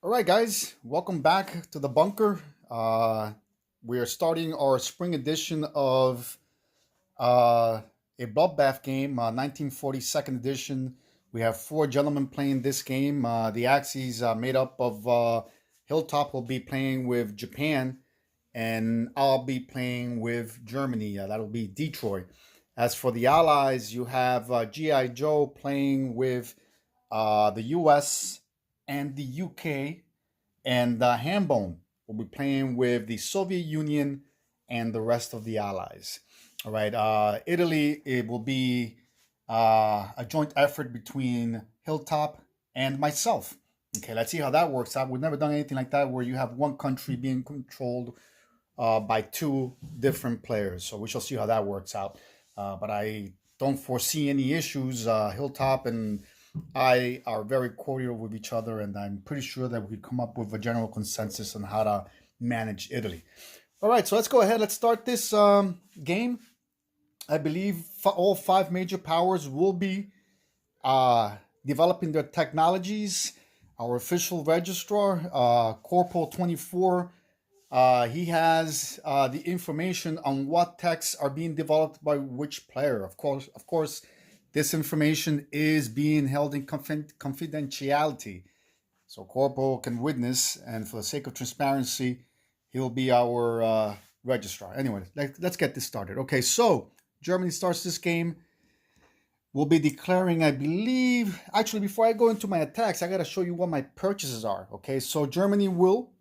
All right, guys, welcome back to the bunker. We are starting our spring edition of a bloodbath game, 1940 second edition. We have four gentlemen playing this game. The Axis made up of Hilltop will be playing with Japan, and I'll be playing with Germany. That'll be Dtroy. As for the Allies, you have G.I. Joe playing with the U.S. and the U.K. and Hambone will be playing with the Soviet Union and the rest of the Allies. All right, Italy, it will be a joint effort between Hilltop and myself. Okay, let's see how that works out. We've never done anything like that where you have one country being controlled by two different players. So we shall see how that works out. But I don't foresee any issues. Hilltop and I are very cordial with each other, and I'm pretty sure that we could come up with a general consensus on how to manage Italy. All right, so let's go ahead. Let's start this game. I believe all five major powers will be developing their technologies. Our official registrar, Corporal 24, he has the information on what techs are being developed by which player. Of course, this information is being held in confidentiality, so Corporal can witness, and for the sake of transparency, he'll be our registrar. Anyway, let's get this started. Okay, so Germany starts this game. We'll be declaring, I believe, actually, before I go into my attacks, I got to show you what my purchases are. Okay, so Germany will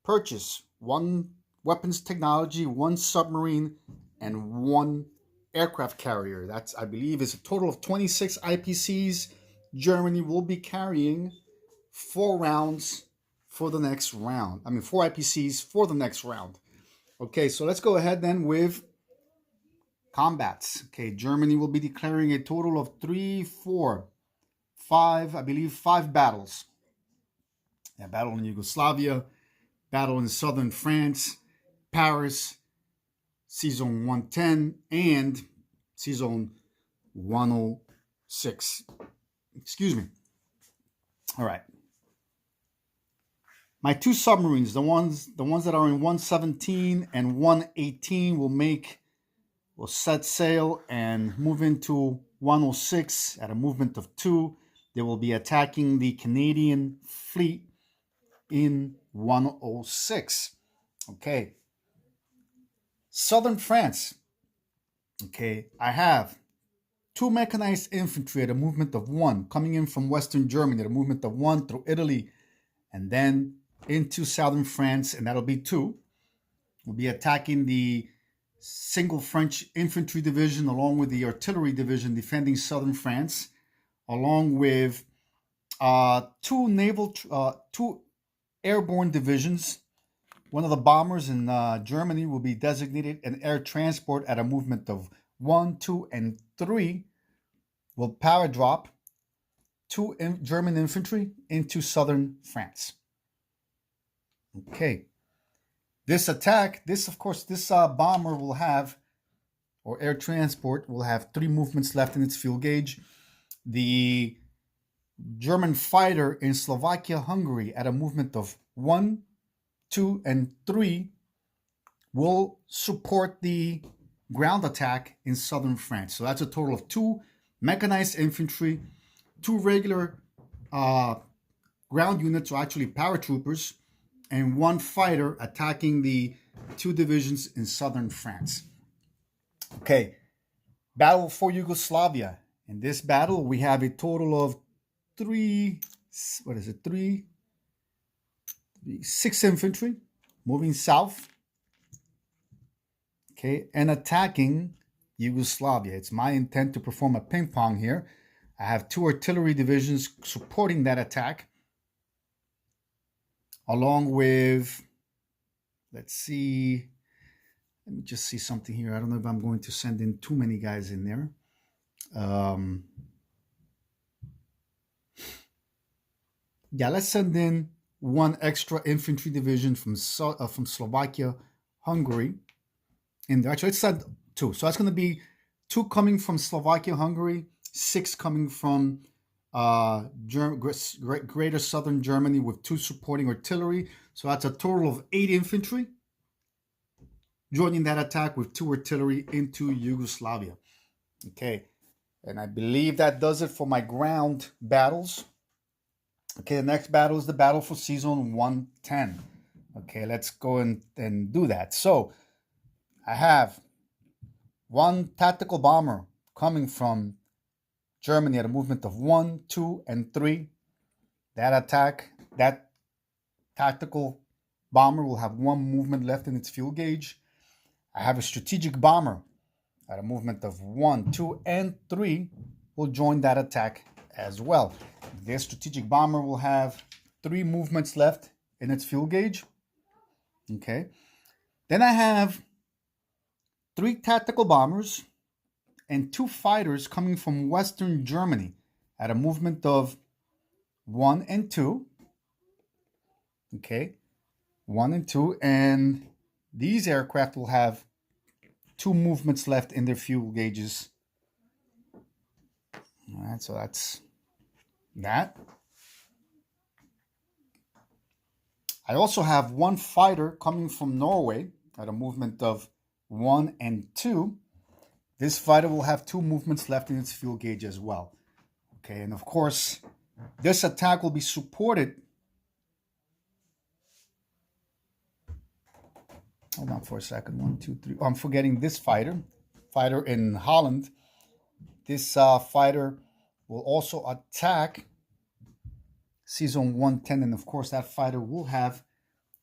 purchase one weapons technology, one submarine, and one aircraft carrier. That's, I believe, is a total of 26 IPCs. Germany will be carrying 4 rounds for the next round. I mean, 4 IPCs for the next round. Okay, so let's go ahead then with combats. Okay, Germany will be declaring a total of 3, 4, 5, I believe 5 battles. A battle in Yugoslavia, battle in southern France, Paris, C-Zone 110, and C-Zone 106. Excuse me. All right. My 2 submarines, the ones that are in 117 and 118 will set sail and move into 106 at a movement of 2. They will be attacking the Canadian fleet in 106. Okay. Southern France. Okay, I have 2 mechanized infantry at a movement of 1 coming in from Western Germany at a movement of 1 through Italy and then into Southern France, and that'll be 2. We'll be attacking the single French infantry division along with the artillery division defending Southern France, along with 2 airborne divisions. One of the bombers in Germany will be designated an air transport at a movement of 1, 2, and 3. Will power drop 2 German infantry into southern France. Okay. This attack, this bomber will have, or air transport, will have 3 movements left in its fuel gauge. The German fighter in Slovakia, Hungary at a movement of 1, 2, and 3 will support the ground attack in southern France. So that's a total of 2 mechanized infantry, 2 regular ground units, or actually paratroopers, and 1 fighter attacking the 2 divisions in southern France. Okay, battle for Yugoslavia. In this battle, we have a total of 6 infantry moving south, okay, and attacking Yugoslavia. It's my intent to perform a ping pong here. I have 2 artillery divisions supporting that attack, along with, let me just see something here. I don't know if I'm going to send in too many guys in there. Yeah, let's send in 1 extra infantry division from Slovakia, Hungary. And actually, let's send 2. So that's going to be 2 coming from Slovakia, Hungary, 6 coming from Greater Southern Germany with 2 supporting artillery. So that's a total of 8 infantry joining that attack with 2 artillery into Yugoslavia. Okay, and I believe that does it for my ground battles. Okay, the next battle is the battle for season 110. Okay, let's go and do that. So I have 1 tactical bomber coming from Germany at a movement of 1, 2, and 3. That tactical bomber will have 1 movement left in its fuel gauge. I have a strategic bomber at a movement of 1, 2, and 3 will join that attack as well. This strategic bomber will have 3 movements left in its fuel gauge. Okay. Then I have 3 tactical bombers and 2 fighters coming from Western Germany at a movement of 1 and 2. Okay. 1 and 2. And these aircraft will have 2 movements left in their fuel gauges. All right, so that's that. I also have 1 fighter coming from Norway at a movement of 1 and 2. This fighter will have 2 movements left in its fuel gauge as well. Okay, and of course, this attack will be supported. Hold on for a second. 1, 2, 3. Oh, I'm forgetting this fighter in Holland. This fighter will also attack season 110, and of course that fighter will have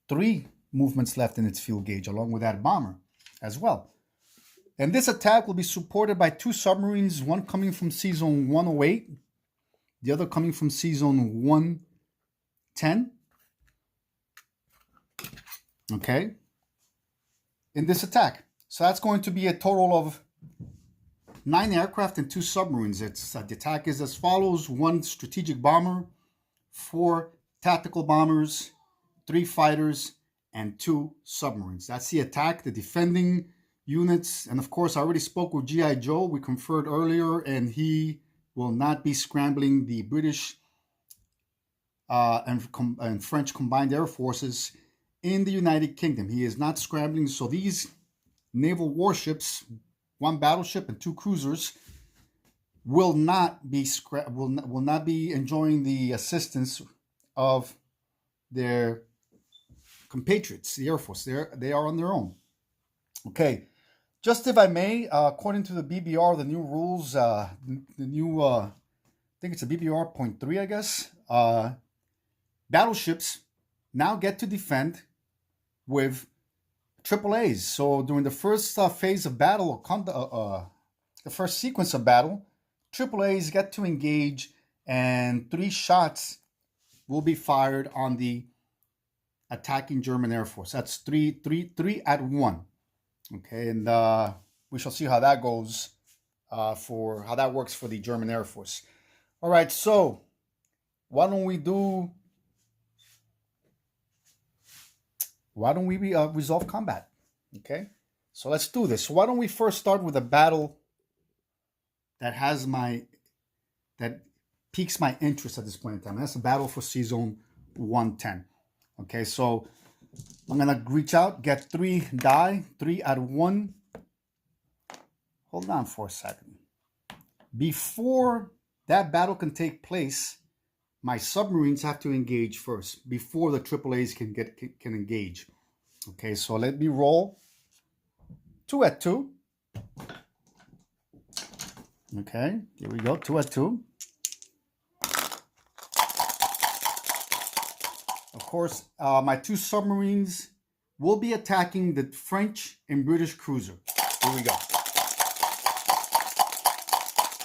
3 movements left in its fuel gauge along with that bomber as well. And this attack will be supported by 2 submarines, one coming from season 108, the other coming from season 110. Okay, in this attack. So that's going to be a total of 9 aircraft and 2 submarines. The attack is as follows: 1 strategic bomber, 4 tactical bombers, 3 fighters, and 2 submarines. That's the attack, the defending units. And of course, I already spoke with G.I. Joe. We conferred earlier, and he will not be scrambling the British and French combined air forces in the United Kingdom. He is not scrambling. So these naval warships, 1 battleship and 2 cruisers, will not be enjoying the assistance of their compatriots, the Air Force. They are on their own. Okay, just if I may, according to the BBR, the new rules, the new, I think it's a BBR 0.3, I guess, battleships now get to defend with AAAs. So during the first phase of battle, the first sequence of battle, AAAs get to engage, and 3 shots will be fired on the attacking German Air Force. That's three at 1. Okay, and we shall see how that goes, for how that works for the German Air Force. All right, so why don't we resolve combat? Okay, so let's do this. So why don't we first start with a battle that piques my interest at this point in time. That's a battle for season 110. Okay, so I'm gonna reach out, get 3 die, 3 at 1. Hold on for a second. Before that battle can take place, my submarines have to engage first before the AAAs can engage. Okay, so let me roll 2 at 2. Okay, here we go, 2 at 2. Of course, my 2 submarines will be attacking the French and British cruiser. Here we go.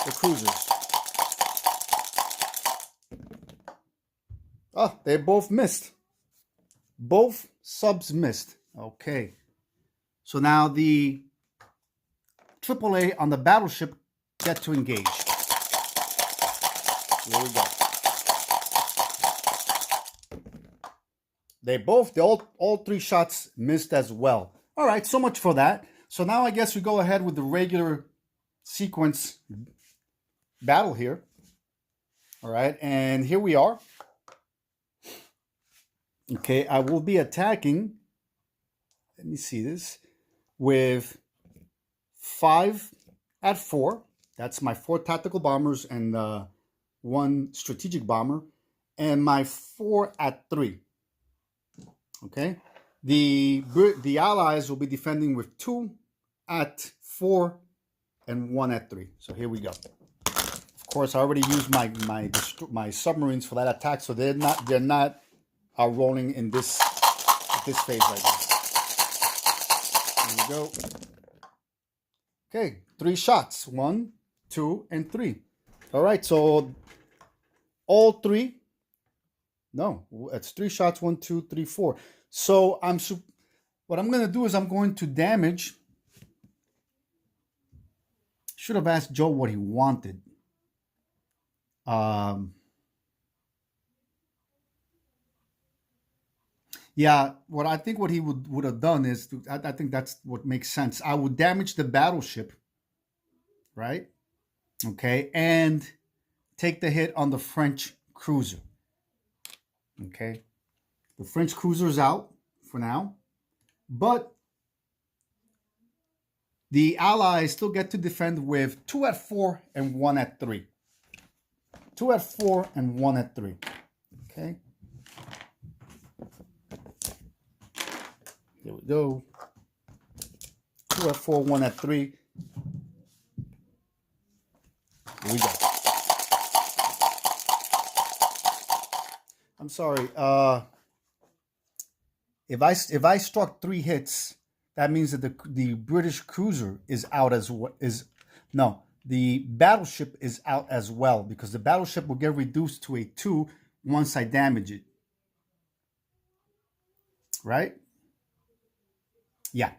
The cruisers. Oh, they both missed. Both subs missed. Okay. So now the AAA on the battleship get to engage. Here we go. All 3 shots missed as well. All right, so much for that. So now I guess we go ahead with the regular sequence battle here. All right, and here we are. Okay, I will be attacking, let me see this, with 5 at 4. That's my 4 tactical bombers and 1 strategic bomber, and my 4 at 3. Okay, the Allies will be defending with 2 at 4 and 1 at 3. So here we go. Of course, I already used my submarines for that attack, so they're not rolling in this phase right now. Here we go. Okay, 3 shots. 1, 2, and 3. All right, so all 3. No, it's 3 shots. 1, 2, 3, 4. So what I'm going to do is I'm going to damage. Should have asked Joe what he wanted. Yeah, what he would have done is, I think that's what makes sense. I would damage the battleship, right? Okay, and take the hit on the French cruiser. Okay, the French cruiser is out for now, but the Allies still get to defend with 2 at 4 and 1 at 3. 2 at 4 and 1 at 3. Okay. Here we go. 2 at 4, 1 at 3. Here we go. I'm sorry. If I struck 3 hits, that means that the British cruiser is out as well. The battleship is out as well, because the battleship will get reduced to a 2 once I damage it. Right? Yeah.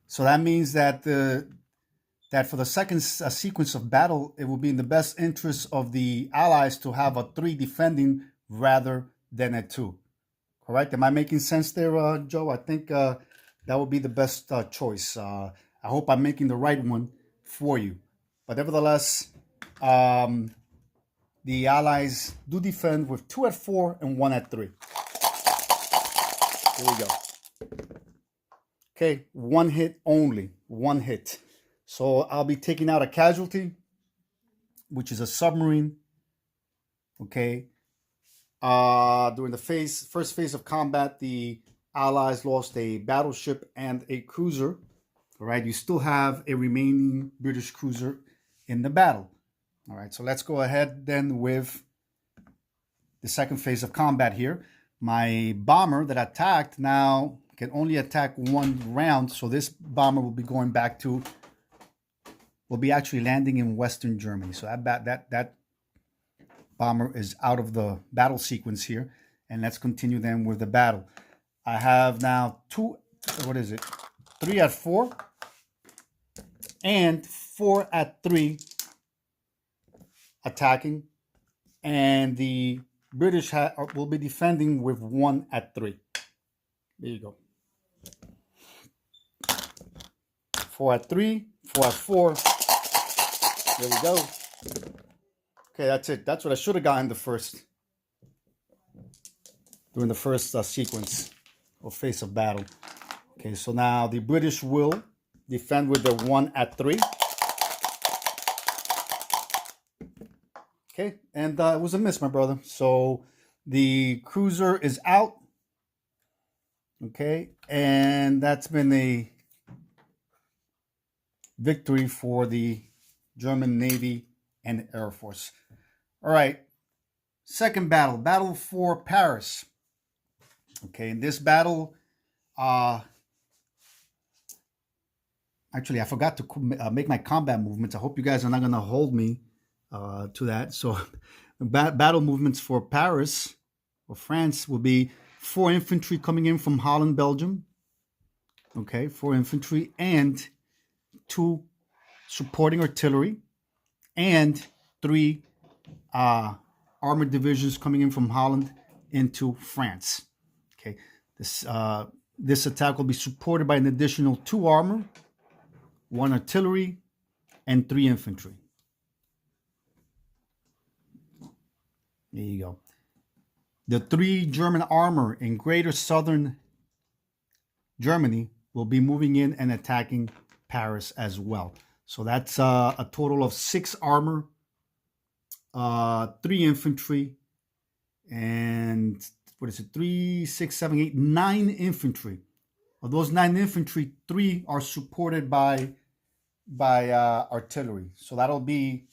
So that means that for the second sequence of battle, it will be in the best interest of the Allies to have a 3 defending rather than a 2. Correct? Am I making sense there, Joe? I think that would be the best choice. I hope I'm making the right one for you. But nevertheless, the Allies do defend with 2 at 4 and 1 at 3. Here we go. Okay, 1 hit only. 1 hit. So I'll be taking out a casualty, which is a submarine. Okay. During the first phase of combat, the Allies lost a battleship and a cruiser. All right, you still have a remaining British cruiser in the battle. All right, so let's go ahead then with the second phase of combat here. My bomber that attacked now can only attack 1 round, so this bomber will be going back to, will be actually landing in Western Germany. So that bomber is out of the battle sequence here, and let's continue then with the battle. I have now 3 at 4 and 4 at 3 attacking, and the British will be defending with 1 at 3. There you go. 4 at 3, 4 at 4. There we go. Okay, that's it. That's what I should have gotten during the first sequence or phase of battle. Okay, so now the British will defend with their 1 at 3. Okay, and it was a miss, my brother. So the cruiser is out. Okay, and that's been a victory for the German Navy and Air Force. All right, second battle, Battle for Paris. Okay, in this battle, actually, I forgot to make my combat movements. I hope you guys are not going to hold me to that. So battle movements for Paris or France will be 4 infantry coming in from Holland, Belgium. Okay, 4 infantry and 2 supporting artillery and 3 armored divisions coming in from Holland into France. Okay, this attack will be supported by an additional 2 armor, 1 artillery, and 3 infantry. There you go. The 3 German armor in Greater Southern Germany will be moving in and attacking Paris as well. So that's a total of 6 armor, 3 infantry, and what is it? 3, 6, 7, 8, 9 infantry. Of those 9 infantry, 3 are supported by artillery. So that'll be,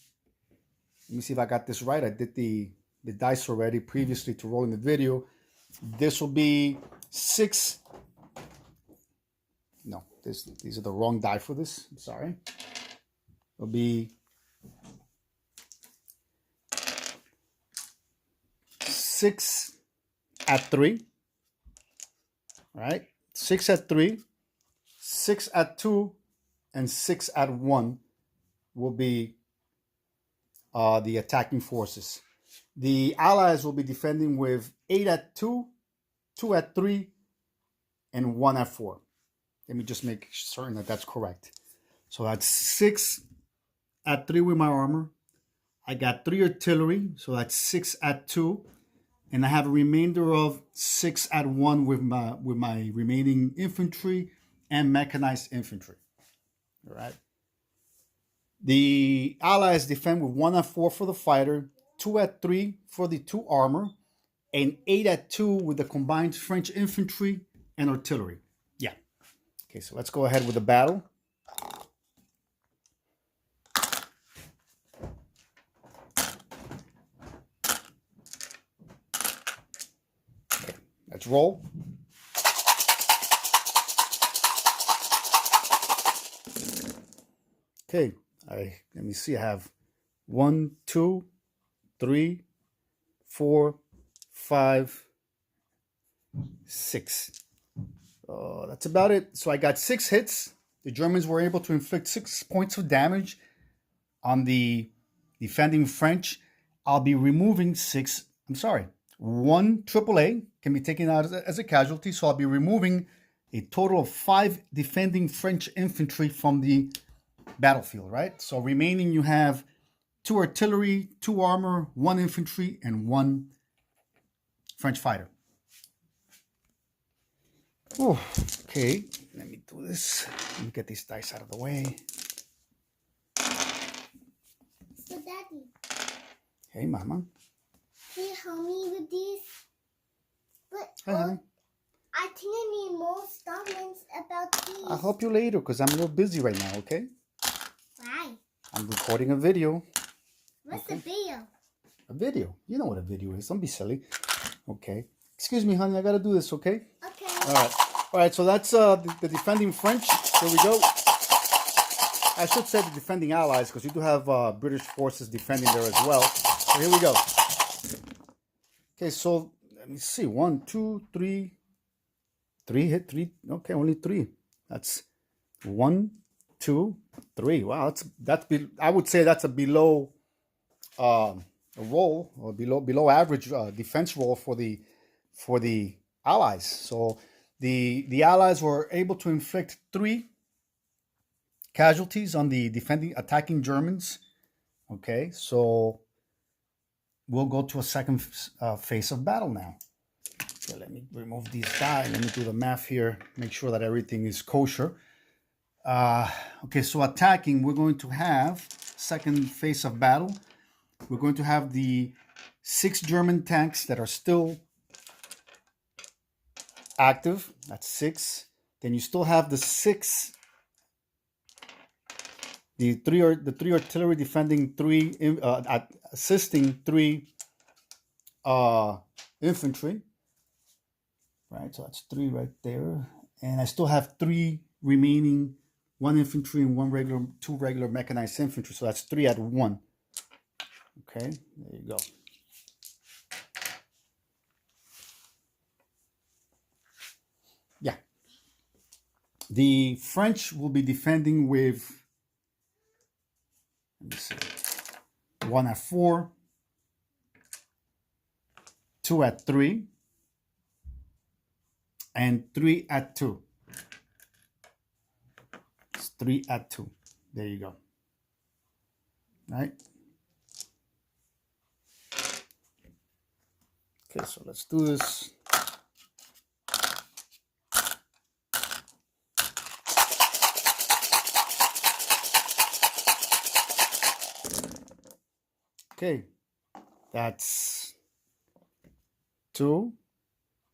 let me see if I got this right. I did the dice already previously to roll in the video. This will be 6. No, these are the wrong die for this. I'm sorry. It'll be 6 at 3. Right? 6 at 3, 6 at 2, and 6 at 1 will be the attacking forces. The Allies will be defending with 8 at 2, 2 at 3, and 1 at 4. Let me just make certain that that's correct. So that's 6 at 3 with my armor. I got 3 artillery, so that's 6 at 2. And I have a remainder of 6 at 1 with my remaining infantry and mechanized infantry. All right. The Allies defend with 1 at 4 for the fighter, 2 at 3 for the 2 armor, and 8 at 2 with the combined French infantry and artillery. Yeah. Okay, so let's go ahead with the battle. Okay, let's roll. Okay, let me see. I have 1, 2, 3, 4, 5, 6. That's about it. So I got 6 hits. The Germans were able to inflict 6 points of damage on the defending French. I'll be removing 1 AAA can be taken out as a casualty. So I'll be removing a total of 5 defending French infantry from the battlefield, right? So remaining, you have 2 artillery, 2 armor, 1 infantry, and 1 French fighter. Oh, okay, let me do this. Let me get these dice out of the way. So, Daddy. Hey, Mama. Can you help me with these? But Hi. I think I need more statements about these. I'll help you later because I'm a little busy right now, okay? Why? I'm recording a video. What's the video? A video. You know what a video is. Don't be silly. Okay. Excuse me, honey. I got to do this, okay? Okay. All right. All right. So that's the defending French. Here we go. I should say the defending Allies because you do have British forces defending there as well. So here we go. Okay. So let me see. 1, 2, 3. 3 hit 3. Okay. Only 3. That's 1, 2, 3. Wow. I would say that's a below a roll or below average defense roll for the Allies. So the Allies were able to inflict 3 casualties on the attacking Germans. Okay, so we'll go to a second phase of battle now. Okay, let me remove these die. Let me do the math here. Make sure that everything is kosher. Okay, so attacking, we're going to have second phase of battle. We're going to have the 6 German tanks that are still active. That's 6. Then you still have the 3 artillery defending 3, assisting 3 infantry. Right, so that's 3 right there. And I still have 3 remaining, 1 infantry and 2 regular mechanized infantry. So that's 3 at 1. Okay, there you go. Yeah. The French will be defending with, let me see, 1 at 4, 2 at 3, and 3 at 2. It's 3 at 2. There you go. Right? Okay, so let's do this. Okay, that's 2,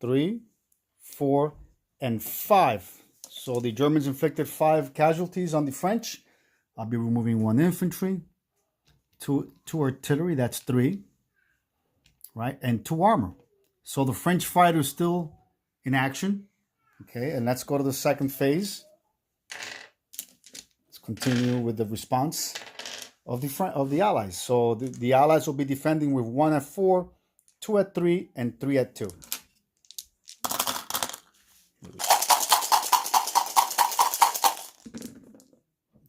3, 4, and 5. So the Germans inflicted 5 casualties on the French. I'll be removing 1 infantry, 2 artillery, that's 3, right? And 2 armor. So the French fighter is still in action. Okay, and let's go to the second phase. Let's continue with the response of the Allies. So the Allies will be defending with 1 at 4, 2 at 3, and 3 at 2.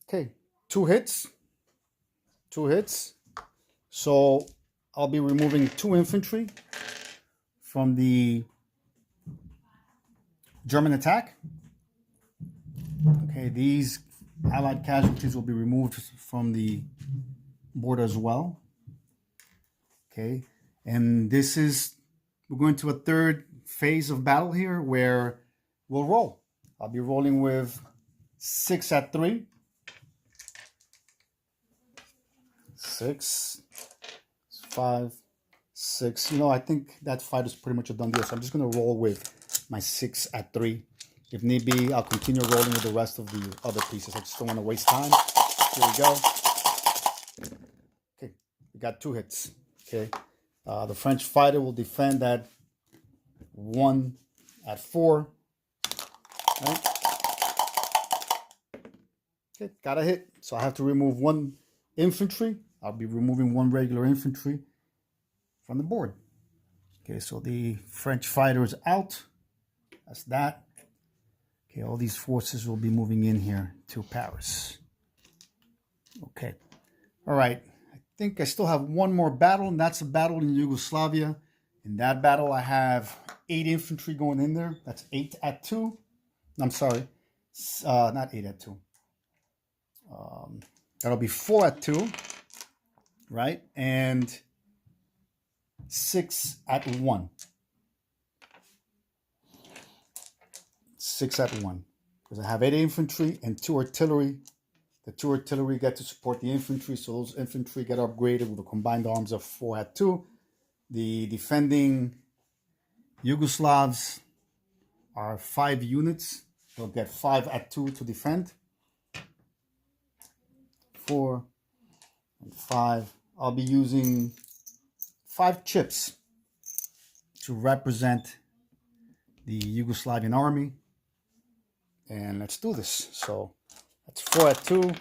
Okay, 2 hits. 2 hits. So I'll be removing 2 infantry from the German attack. Okay, these Allied casualties will be removed from the board as well. Okay, and we're going to a third phase of battle here where we'll roll. I'll be rolling with 6 at 3. 6, 5, 6. You know, I think that fight is pretty much a done deal. So I'm just going to roll with my 6 at 3. If need be, I'll continue rolling with the rest of the other pieces. I just don't want to waste time. Here we go. Okay, we got 2 hits. Okay, the French fighter will defend at 1 at 4. Right? Okay, got a hit. So I have to remove 1 infantry. I'll be removing 1 regular infantry from the board. Okay, so the French fighter is out. That's that. Okay, all these forces will be moving in here to Paris. Okay, all right. I think I still have 1 more battle, and that's a battle in Yugoslavia. In that battle, I have 8 infantry going in there. That's 8 at 2. I'm sorry, not 8 at 2. That'll be 4 at 2, right? And 6 at 1. 6 at 1. Because I have 8 infantry and 2 artillery. The 2 artillery get to support the infantry, so those infantry get upgraded with the combined arms of 4 at 2. The defending Yugoslavs are 5 units. They'll get 5 at 2 to defend. 4 and 5. I'll be using 5 chips to represent the Yugoslavian army. And let's do this. So that's 4 at 2,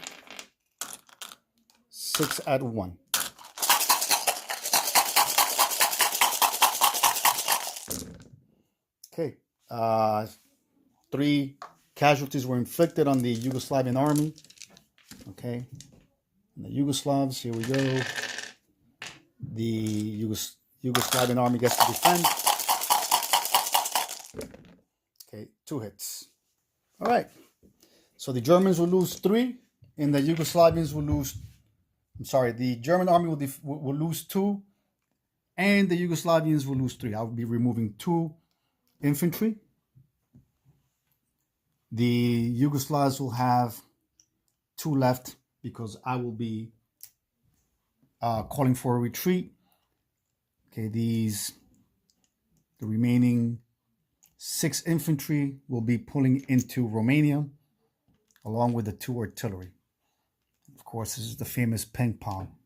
6 at 1. Okay, 3 casualties were inflicted on the Yugoslavian army. Okay, and the Yugoslavs, here we go. The Yugoslavian army gets to defend. Okay, 2 hits. All right, so the Germans will lose 3, and the Yugoslavians will lose. I'm sorry, the German army will lose 2, and the Yugoslavians will lose 3. I'll be removing 2 infantry. The Yugoslavs will have 2 left because I will be calling for a retreat. Okay, the remaining 6 infantry will be pulling into Romania along with the 2 artillery. Of course, this is the famous ping pong.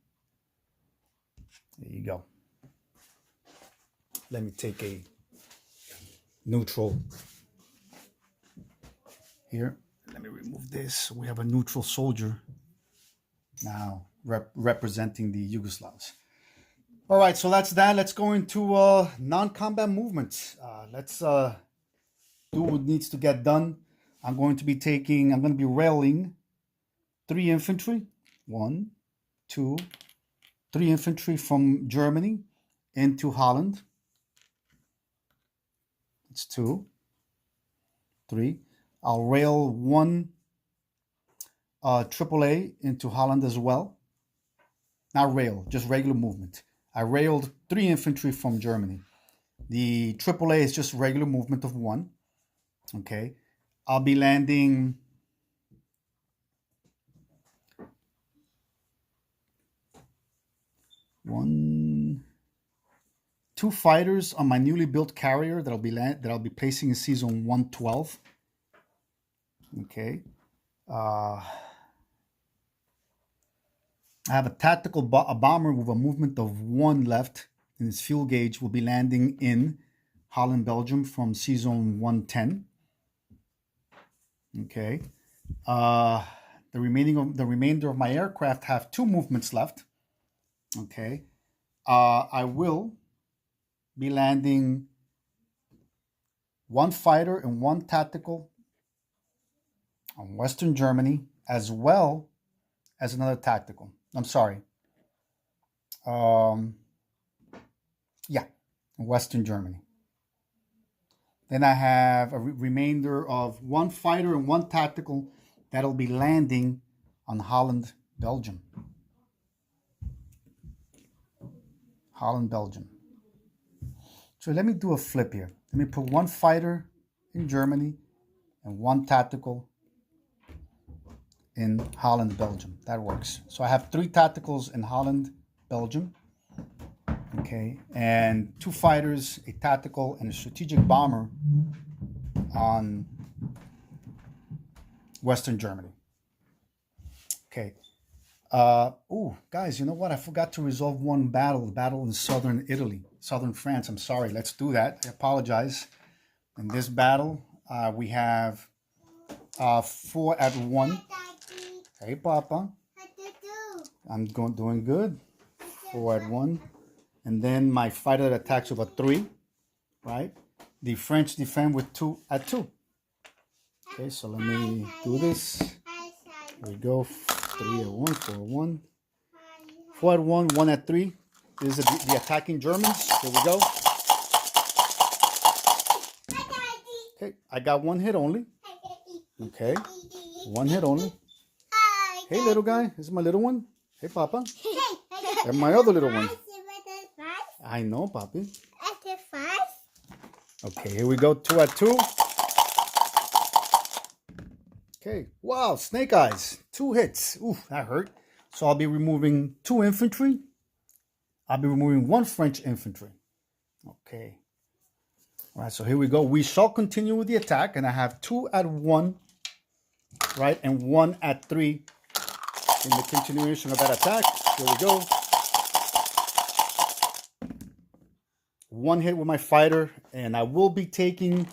There you go. Let me take a neutral here. Let me remove this. We have a neutral soldier now representing the Yugoslavs. All right, so that's that. Let's go into non-combat movements. Let's do what needs to get done. I'm going to be railing 3 infantry. 1, 2, 3 infantry from Germany into Holland. It's 2, 3. I'll rail 1 AAA into Holland as well. Not rail, just regular movement. I railed 3 infantry from Germany. The AAA is just regular movement of 1. Okay. I'll be landing two fighters on my newly built carrier that I'll be placing in season 112. Okay. I have a tactical bomber with a movement of 1 left in its fuel gauge. Will be landing in Holland, Belgium from season 110. Okay. The remainder of my aircraft have 2 movements left. Okay. I will be landing 1 fighter and 1 tactical on Western Germany, as well as another tactical. I'm sorry. Western Germany. Then I have a remainder of 1 fighter and 1 tactical that'll be landing on Holland, Belgium. Holland, Belgium. So let me do a flip here. Let me put 1 fighter in Germany and 1 tactical in Holland, Belgium. That works. So I have 3 tacticals in Holland, Belgium. Okay, and 2 fighters, a tactical, and a strategic bomber on Western Germany. Okay. Guys, you know what? I forgot to resolve 1 battle, the battle in southern Italy, southern France. I'm sorry. Let's do that. I apologize. In this battle, we have 4 at 1. Hey, Papa. I'm doing good. 4 at 1. And then my fighter that attacks with a 3, right? The French defend with 2 at 2. Okay, so let me do this. Here we go. 3 at 1, 4 at 1. 4 at 1, 1 at 3. This is the attacking Germans. Here we go. Okay, I got 1 hit only. Okay, 1 hit only. Hey, little guy. This is my little one. Hey, Papa. And my other little one. I know, Papi. Okay, here we go. 2 at 2. Okay. Wow, snake eyes. 2 hits. Ooh, that hurt. So I'll be removing 2 infantry. I'll be removing 1 French infantry. Okay. All right, so here we go. We shall continue with the attack, and I have 2 at 1, right, and 1 at 3 in the continuation of that attack. Here we go. 1 hit with my fighter, and I will be taking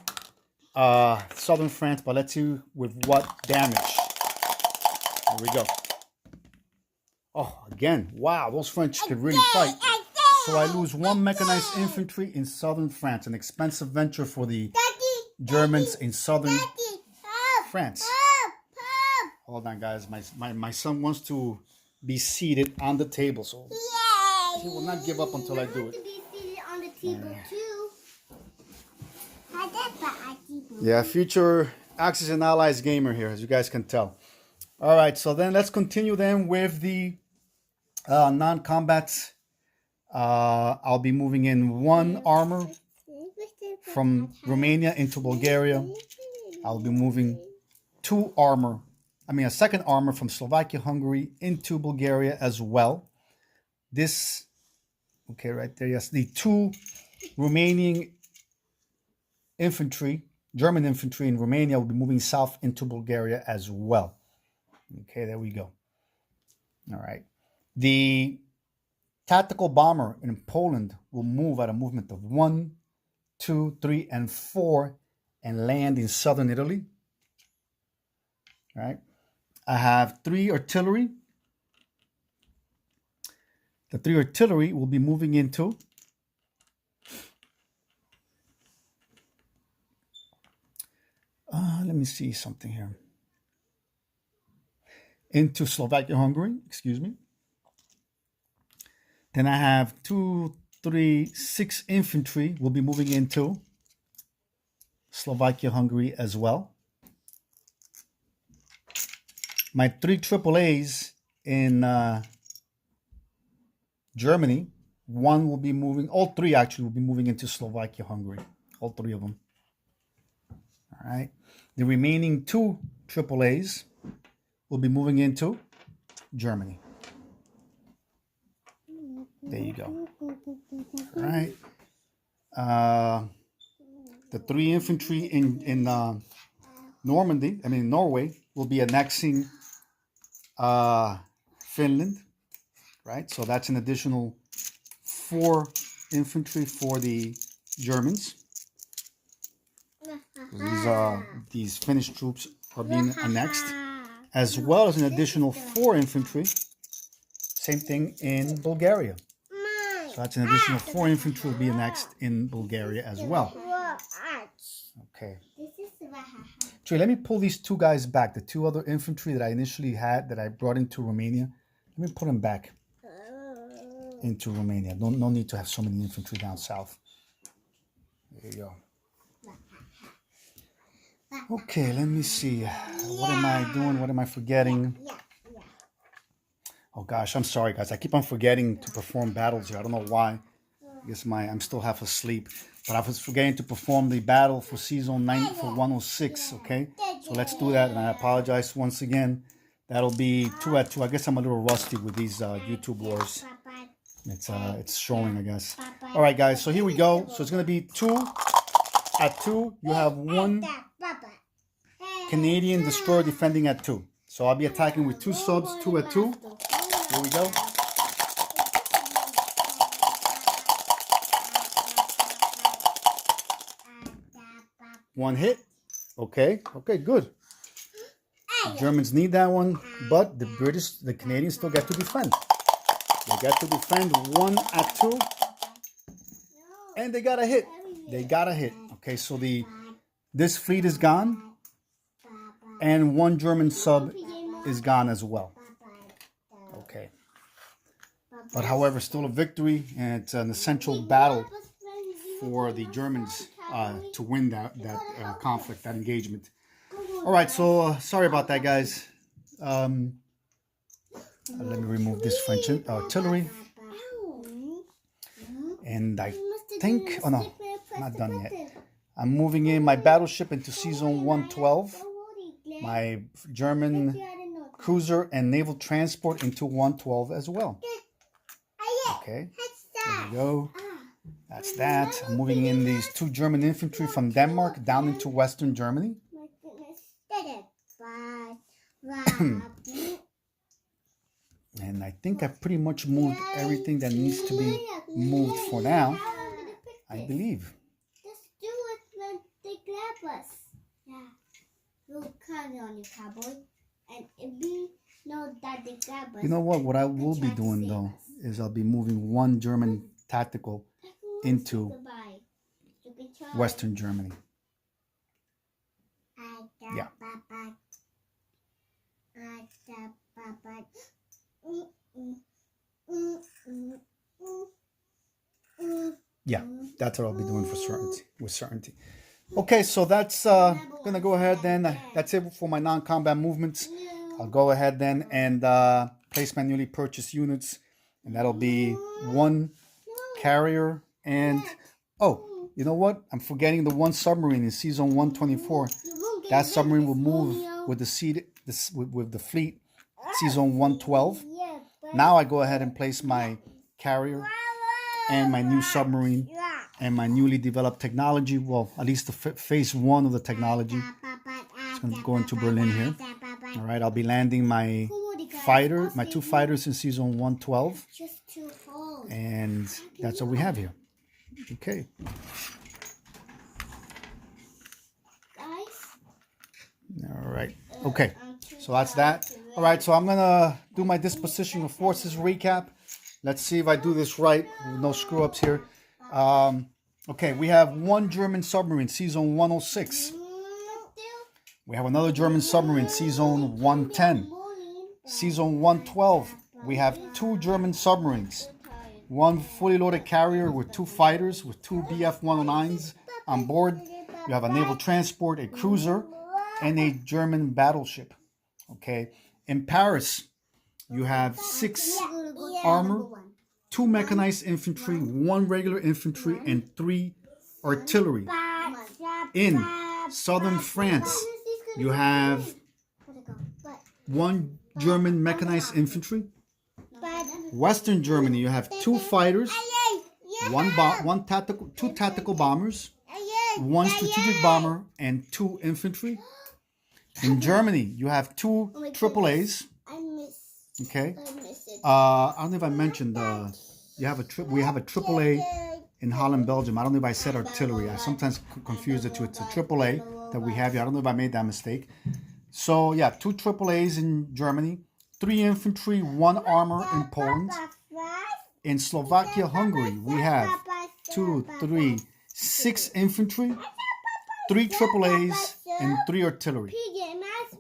southern France, but let's see with what damage. Here we go. Oh, again, wow, those French could really fight. So I lose 1 mechanized infantry in southern France, an expensive venture for the Germans in southern France. Hold on, guys. My son wants to be seated on the table, so he will not give up until I do it. Yeah, future Axis and Allies gamer here, as you guys can tell. All right, so then let's continue then with the non-combat. I'll be moving in 1 armor from Romania into Bulgaria. I'll be moving 2 armor. A second armor from Slovakia, Hungary into Bulgaria as well. This, okay, right there, yes. The 2 remaining infantry, German infantry in Romania, will be moving south into Bulgaria as well. Okay, there we go. All right. The tactical bomber in Poland will move at a movement of 1, 2, 3, and 4 and land in southern Italy. All right. I have 3 artillery. The 3 artillery will be moving into let me see something here. Into Slovakia, Hungary, excuse me. Then I have 2, 3, 6 infantry will be moving into Slovakia, Hungary as well. My 3 AAAs in Germany One will be moving, all three actually will be moving into Slovakia, Hungary. All three of them. All right. The remaining two AAAs will be moving into Germany. There you go. All right. The 3 infantry in Norway, will be annexing Finland. Right. So that's an additional 4 infantry for the Germans. These Finnish troops are being annexed, as well as an additional 4 infantry. Same thing in Bulgaria. So that's an additional 4 infantry will be annexed in Bulgaria as well. Okay. Dtroy, let me pull these 2 guys back. The 2 other infantry that I initially had that I brought into Romania. Let me put them back into Romania. No need to have so many infantry down south. There you go. Okay, let me see. What am I doing? What am I forgetting? Oh gosh, I'm sorry guys. I keep on forgetting to perform battles here. I don't know why. I guess I'm still half asleep. But I was forgetting to perform the battle for season 9 for 106, okay? So let's do that, and I apologize once again. That'll be 2 at 2. I guess I'm a little rusty with these YouTube wars. It's showing, I guess. All right, guys, so here we go. So it's going to be 2 at 2. You have 1 Canadian destroyer defending at 2. So I'll be attacking with 2 subs, 2 at 2. Here we go. One hit. Okay, good. The Germans need that one, but the Canadians still get to defend. They get to defend 1 at 2. And they got a hit. Okay, so this fleet is gone. And 1 German sub is gone as well. Okay. But however, still a victory, and it's an essential battle for the Germans to win that conflict, that engagement. All right, so sorry about that, guys. Let me remove this French artillery. And I think, oh no, I'm not done yet. I'm moving in my battleship into season 112. My German cruiser and naval transport into 112 as well. Okay, there we go. That's that. I'm moving in these 2 German infantry from Denmark down into Western Germany. And I think I pretty much moved everything that needs to be moved for now, I believe. Just do it when they grab us. Yeah. We'll count on you, cowboy. And if we know that they grab us... You know what I will be doing, though, is I'll be moving 1 German tactical into Western Germany. Yeah. Yeah, that's what I'll be doing with certainty. Okay, so that's gonna go ahead then. That's it for my non-combat movements. I'll go ahead then and place my newly purchased units, and that'll be 1 carrier and you know what? I'm forgetting the 1 submarine in season 124. That submarine will move with the fleet season 112. Now I go ahead and place my carrier and my new submarine and my newly developed technology. Well, at least the phase 1 of the technology. It's going to go into Berlin here. All right, I'll be landing my 2 fighters in season 112. And that's what we have here. Okay. All right. Okay. So that's that. All right. So I'm going to do my disposition of forces recap. Let's see if I do this right. No screw ups here. Okay. We have 1 German submarine, season 106. We have another German submarine, season 110. Season 112. We have 2 German submarines. 1 fully loaded carrier with 2 fighters with 2 Bf-109s on board. You have a naval transport, a cruiser, and a German battleship. Okay. In Paris, you have 6 armor, 2 mechanized infantry, 1 regular infantry, and 3 artillery. In southern France, you have 1 German mechanized infantry. Western Germany, you have 2 fighters, 2 tactical bombers, 1 strategic bomber, and 2 infantry. In Germany, you have 2 AAAs. Okay. I don't know if I mentioned we have a AAA in Holland, Belgium. I don't know if I said artillery. I sometimes confuse the two. It's a AAA that we have here. I don't know if I made that mistake. So yeah, 2 AAAs in Germany, 3 infantry, 1 armor in Poland. In Slovakia, Hungary, we have 2, 3, 6 infantry, 3 AAAs, and 3 artillery.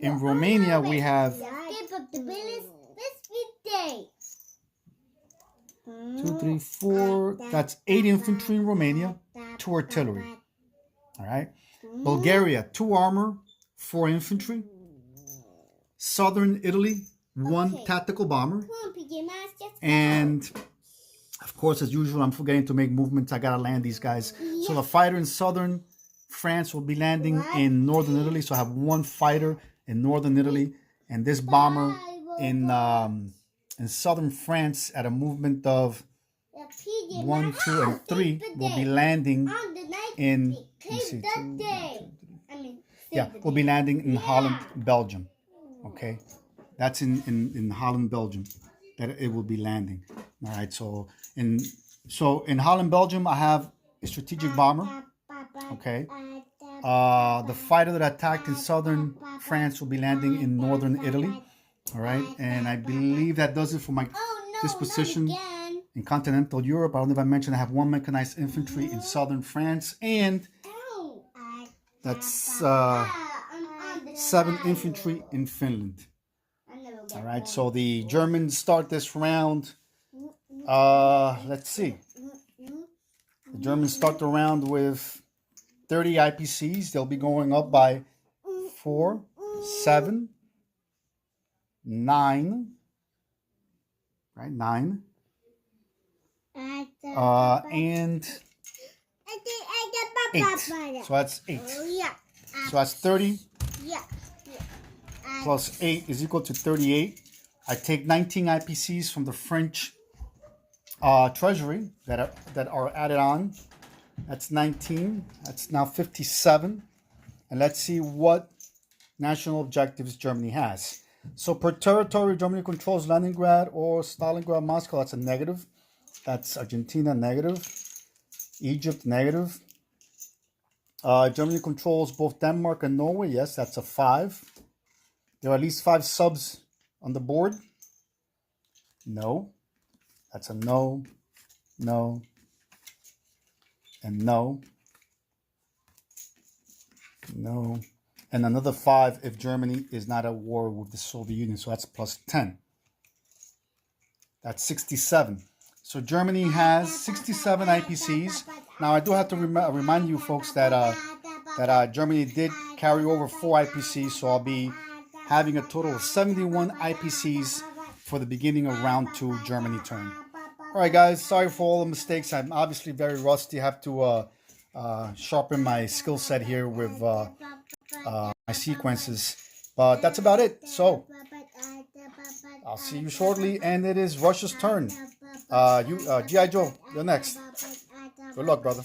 In Romania, we have 2, 3, 4. That's 8 infantry in Romania, 2 artillery. All right. Bulgaria, 2 armor, 4 infantry. Southern Italy, 1 tactical bomber. And of course, as usual, I'm forgetting to make movements. I gotta land these guys. So the fighter in southern France will be landing in northern Italy. So I have 1 fighter in northern Italy, and this bomber in southern France at a movement of 1, 2, and 3 will be landing in. Will be landing in Holland, Belgium. Okay, that's in Holland, Belgium that it will be landing. All right, so in Holland, Belgium, I have a strategic bomber. Okay, the fighter that attacked in southern France will be landing in northern Italy. All right, and I believe that does it for my disposition in continental Europe. I don't know if I mentioned I have 1 mechanized infantry in southern France, and that's 7 infantry in Finland. All right, so the Germans start this round. Let's see. The Germans start the round with 30 IPCs. They'll be going up by 4, 7, 9. Right, 9. And 8. So that's 8. So that's 30. Plus 8 is equal to 38. I take 19 IPCs from the French treasury that are added on. That's 19. That's now 57. And let's see what national objectives Germany has. So per territory, Germany controls Leningrad or Stalingrad, Moscow. That's a negative. That's Argentina, negative. Egypt, negative. Germany controls both Denmark and Norway. Yes, that's a 5. There are at least 5 subs on the board. No. That's a no, no, and no. No. And another 5 if Germany is not at war with the Soviet Union. So that's plus 10. That's 67. So Germany has 67 IPCs. Now I do have to remind you folks that Germany did carry over 4 IPCs. So I'll be having a total of 71 IPCs for the beginning of round 2 Germany turn. All right, guys. Sorry for all the mistakes. I'm obviously very rusty. I have to sharpen my skill set here with my sequences. But that's about it. So I'll see you shortly. And it is Russia's turn. G.I. Joe, you're next. Good luck, brother.